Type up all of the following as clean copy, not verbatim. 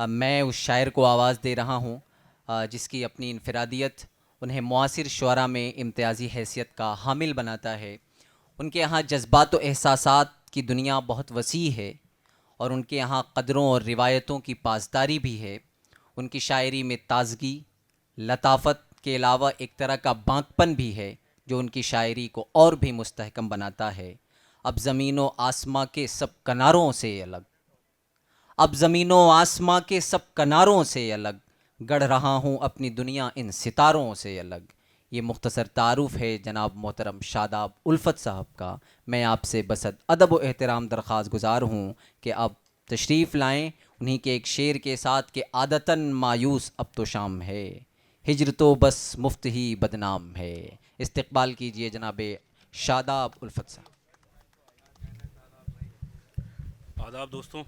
मैं उस शायर को आवाज़ दे रहा हूँ जिसकी अपनी इनफरादियत उन्हें मुआसिर शुअरा में इम्तियाज़ी हैसियत का हामिल बनाता है। उनके यहाँ जज्बात व एहसासात की दुनिया बहुत वसी है और उनके यहाँ क़दरों और रिवायतों की पासदारी भी है। उनकी शायरी में ताज़गी, लताफ़त के अलावा एक तरह का बांकपन भी है जो उनकी शायरी को और भी मुस्तहकम बनाता है। अब ज़मीनों आसमां के सब किनारों से अलग, अब ज़मीनों आसमां के सब किनारों से अलग, गढ़ रहा हूँ अपनी दुनिया इन सितारों से अलग। ये मुख्तसर तारुफ़ है जनाब मोहतरम शादाब उल्फत साहब का। मैं आपसे बसद अदब व एहतराम दरख्वास्त गुजार हूँ कि आप तशरीफ़ लाएँ उन्हीं के एक शेर के साथ कि आदतन मायूस अब तो शाम है, हिजर तो बस मुफ्त ही बदनाम है। इस्तकबाल कीजिए जनाब शादाब उल्फत साहब। आदाब दोस्तों,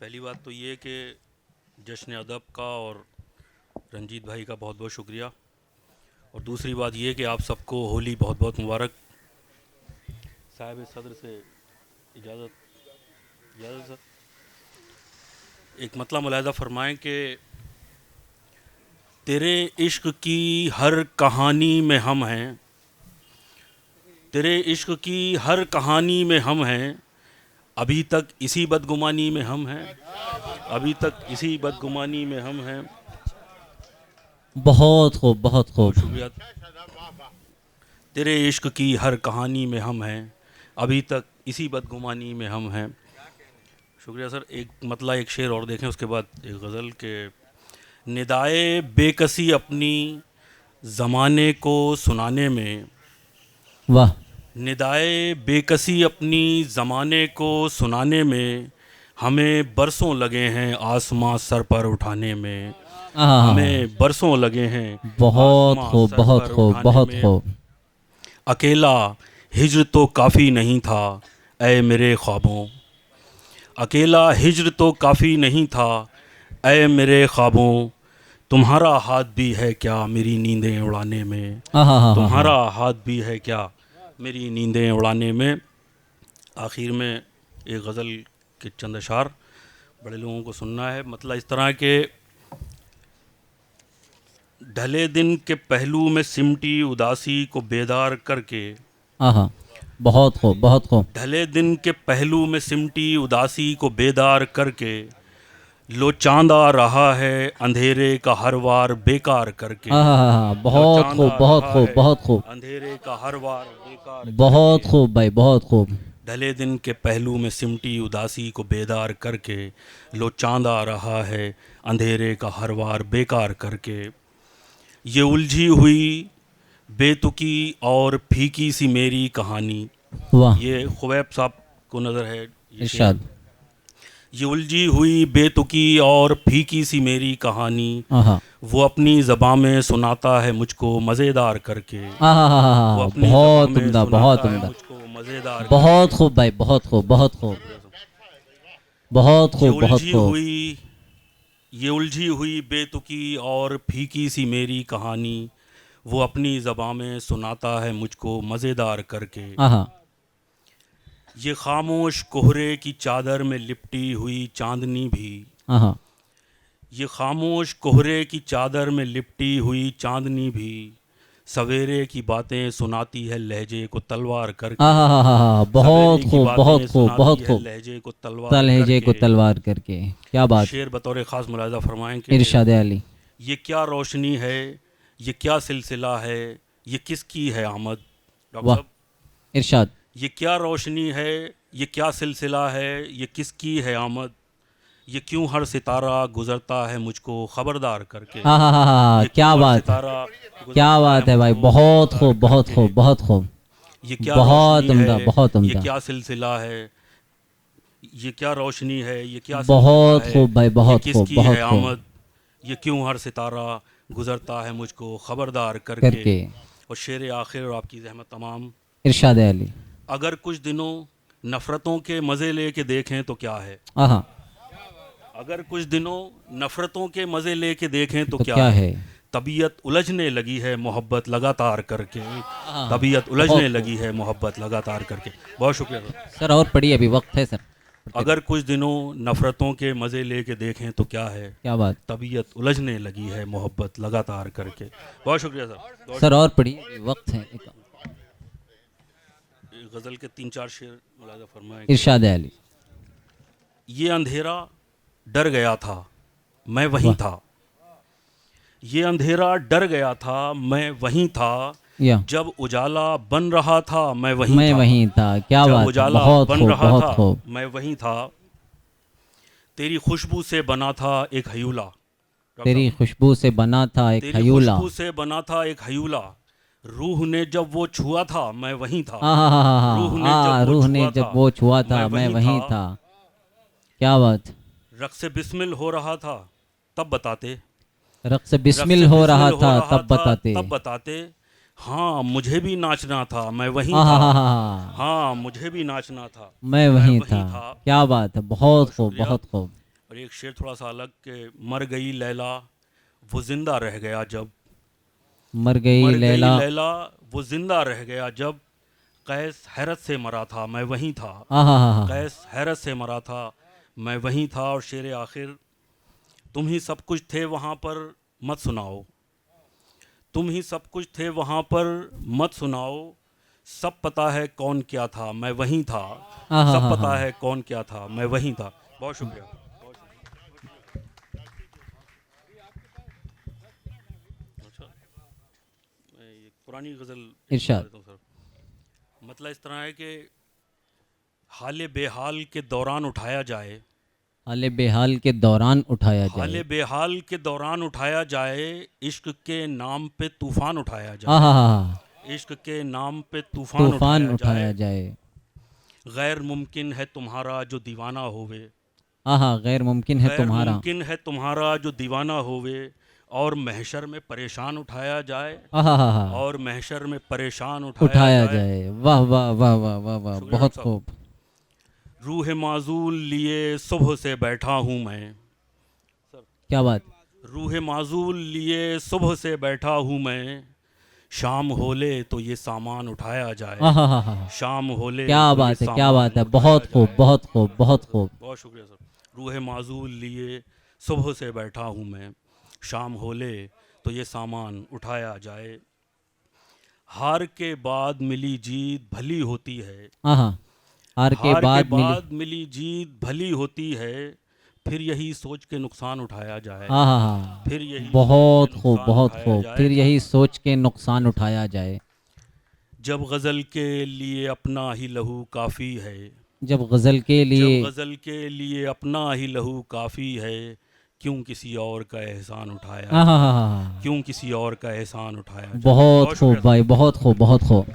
पहली बात तो ये कि जश्न अदब का और रंजीत भाई का बहुत बहुत शुक्रिया, और दूसरी बात ये कि आप सबको होली बहुत बहुत मुबारक। साहिब सदर से इजाज़त सर, एक मतला मुलाहिज़ा फरमाएं कि तेरे इश्क की हर कहानी में हम हैं, तेरे इश्क की हर कहानी में हम हैं, अभी तक इसी बदगुमानी में हम हैं, अभी तक इसी बदगुमानी में हम हैं। बहुत खूब, बहुत खूब, शुक्रिया। तेरे इश्क की हर कहानी में हम हैं, अभी तक इसी बदगुमानी में हम हैं। शुक्रिया सर। एक मतला एक शेर और देखें, उसके बाद एक गज़ल के निदाए बेकसी अपनी ज़माने को सुनाने में, वाह, निदाए बेकसी अपनी ज़माने को सुनाने में, हमें बरसों लगे हैं आसमां सर पर उठाने में, हमें बरसों लगे हैं बहुत आसमां खूब, सर बहुत पर खूब, उठाने बहुत में। खूब। अकेला हिज्र तो काफ़ी नहीं था ऐ मेरे ख्वाबों, अकेला हिज्र तो काफ़ी नहीं था ऐ मेरे ख्वाबों, तुम्हारा हाथ भी है क्या मेरी नींदें उड़ाने में, तुम्हारा हाथ भी है क्या मेरी नींदें उड़ाने में। आखिर में एक गज़ल के चंद अशार बड़े लोगों को सुनना है। मतलब इस तरह के ढले दिन के पहलू में सिमटी उदासी को बेदार करके, बहुत खूब, बहुत खूब। ढले दिन के पहलू में सिमटी उदासी को बेदार करके, लो चांद आ रहा है अंधेरे का हर वार बेकार करके, लो बहुत चांद खूब, आ बहुत रहा खूब, है बहुत खूब, अंधेरे का हर वार बेकार बहुत करके, खूब भाई, बहुत खूब। ढले दिन के पहलू में सिमटी उदासी को बेदार करके, लो चांद आ रहा है अंधेरे का हर वार बेकार करके, ये उलझी हुई बेतुकी और फीकी सी मेरी कहानी। वाह, ये खुवैब साहब को नज़र है ये शेर। इरशाद। ये उलझी हुई बेतुकी और फीकी सी मेरी कहानी, वो अपनी ज़बान में सुनाता है मुझको मज़ेदार करके, वो अपनी ज़बान बहुत में उम्दा, बहुत सुनाता है उम्दा, मुझको मज़ेदार बहुत करके। खूब भाई, बहुत खूब, बहुत खूब, बहुत ये खूब, बहुत उलझी खूब। हुई ये उलझी हुई बेतुकी और फीकी सी मेरी कहानी, वो अपनी ज़बान में सुनाता है मुझको मज़ेदार करके। ये खामोश कोहरे की चादर में लिपटी हुई चांदनी भी, ये खामोश कोहरे की चादर में लिपटी हुई चांदनी भी, सवेरे की बातें सुनाती है लहजे को तलवार करके, बहुत सवेरे की खूब, बहुत बातें खूब, बहुत सुनाती है खूब। लहजे को तलवार तलहजे को करके। तलवार करके, क्या बात। शेर बतौर ख़ास मुलाहिज़ा फरमाएं कि इरशाद अली। ये क्या रोशनी है, ये क्या सिलसिला है, ये किसकी है आमद। डॉक्टर वाह, साहब, इरशाद। ये क्या रोशनी है, ये क्या सिलसिला है, ये किसकी है आमद, ये क्यों हर सितारा गुजरता है मुझको खबरदार करके, ये क्या क्यों हर बात है, सितारा क्या गुजरता बात है भाई, मुझको बहुत खबरदार खूब, बहुत करके, खूब, बहुत खूब। ये क्या बहुत रोशनी है, उम्दा, बहुत ये उम्दा। क्या सिलसिला है, ये क्या रोशनी है, ये क्या सिलसिला बहुत है, खूब भाई, ये बहुत खूब, किसकी है बहुत खूब। आमद, ये क्यों हर सितारा गुजरता है मुझको खबरदार करके। करके। और शेर आखिर और आपकी जहमत तमाम। इरशाद अली। अगर कुछ दिनों नफ़रतों के मज़े लेके देखें तो क्या है, अगर कुछ दिनों नफ़रतों के मज़े लेके देखें तो क्या है, तबीयत उलझने लगी है मोहब्बत लगातार करके, तबीयत उलझने लगी है मोहब्बत लगातार करके। बहुत शुक्रिया सर, और पढ़िए, अभी वक्त है सर। अगर कुछ दिनों नफ़रतों के मज़े लेके देखें तो क्या है, क्या बात। तबीयत उलझने लगी है मोहब्बत लगातार करके। बहुत शुक्रिया सर। सर और पढ़िए, वक्त है। गज़ल के 3-4 शेर मुलाज़ा फरमाएं। इरशाद अली। ये अंधेरा डर गया था, मैं वहीं वाह। था। ये अंधेरा डर गया था, मैं वहीं था। या जब उजाला बन रहा था, मैं वहीं मैं था। वहीं था। क्या जब बात है, उजाला बहुत बन खूब, रहा बहुत था, खूब। मैं वहीं था। तेरी खुशबू से बना था एक हयूला। तेरी खुशबू से बना था एक तेरी हयूला। खुशबू से बना था एक हयूला। रूह ने जब वो छुआ था, मैं वहीं था। रूह ने जब वो रूह ने छुआ था, जब वो छुआ मैं था, मैं वहीं वहीं था। था। क्या बात। रक़्स बिस्मिल हो रहा था, तब बताते। रक़्स रक़्स बिस्मिल हो रहा बिस्मिल हो था, रहा तब था, बताते। तब बताते। हाँ मुझे भी नाचना था, मैं वहीं था। हाँ, हाँ मुझे भी नाचना था, मैं मैं वहीं था। वहीं था। क्या बात है, बहुत बहुत खूब, शुक्रिया। बहुत खूब। और एक शेर थोड़ा सा अलग के, मर गई लैला वो जिंदा रह गया जब। मर गई मर गई लैला। लैला वो जिंदा रह गया जब। कैस हैरत से मरा था, मैं वहीं था। हाँ। कैस हैरत से मरा था, मैं वहीं था। और शेर आखिर, तुम ही सब कुछ थे वहाँ पर, मत सुनाओ। तुम ही सब कुछ थे वहाँ पर, मत सुनाओ। सब पता है कौन क्या था, मैं वहीं था। सब पता है कौन क्या था, मैं वहीं था। बहुत शुक्रिया। अच्छा, मैं ये पुरानी गज़ल एक सुना इरशाद। देता हूँ सर। मतलब इस तरह है कि हाले बेहाल के दौरान उठाया जाए। हाले बेहाल के दौरान उठाया हाले जाए। बेहाल के दौरान उठाया जाए। इश्क के नाम पे तूफ़ान उठाया हाँ जाए। हाँ। इश्क के नाम पे तूफ़ान तूफान उठाया जाए। उठाया जाए। गैर मुमकिन है तुम्हारा जो दीवाना होवे। हाँ, गैर मुमकिन है गैर तुम्हारा। मुमकिन है तुम्हारा जो दीवाना होवे। और महशर में परेशान उठाया जाए। हाँ। और महशर में परेशान उठाया उठाया जाए। जाए। वाह वाह वाह वाह वाह वाह, शुक्रिया बहुत डॉक्टर साहब। खूब। रूह माजूल लिए सुबह से बैठा हूँ मैं। क्या बात। रूह माजूल लिए सुबह से बैठा हूँ मैं। शाम होले तो ये सामान उठाया जाए। हाँ। शाम होले क्या तो ये बात है, क्या बात सामान है, उठाया बहुत खूब, जाए। बहुत खूब, बहुत सर खूब। बहुत शुक्रिया सर। रूह माजूल लिए सुबह से बैठा हूँ मैं। शाम होले तो ये सामान उठाया जाए। हार के बाद मिली जीत भली होती है। हाँ। हार के हार के बाद मिली। बाद मिली जीत भली होती है। फिर यही सोच के नुकसान उठाया जाए। हाँ। फिर यही सोच के बहुत खूब, नुकसान बहुत उठाया खूब। जाए। फिर यही सोच के नुकसान उठाया जाए। जब गज़ल के लिए अपना ही लहू काफ़ी है। जब गज़ल के लिए। जब गज़ल के लिए अपना ही लहू काफ़ी है। क्यों किसी और का एहसान उठाया जाए। हाँ। क्यों किसी और का एहसान उठाया जाए। बहुत बहुत खूब शुक्रिया भाई, सर। बहुत खूब, बहुत खूब।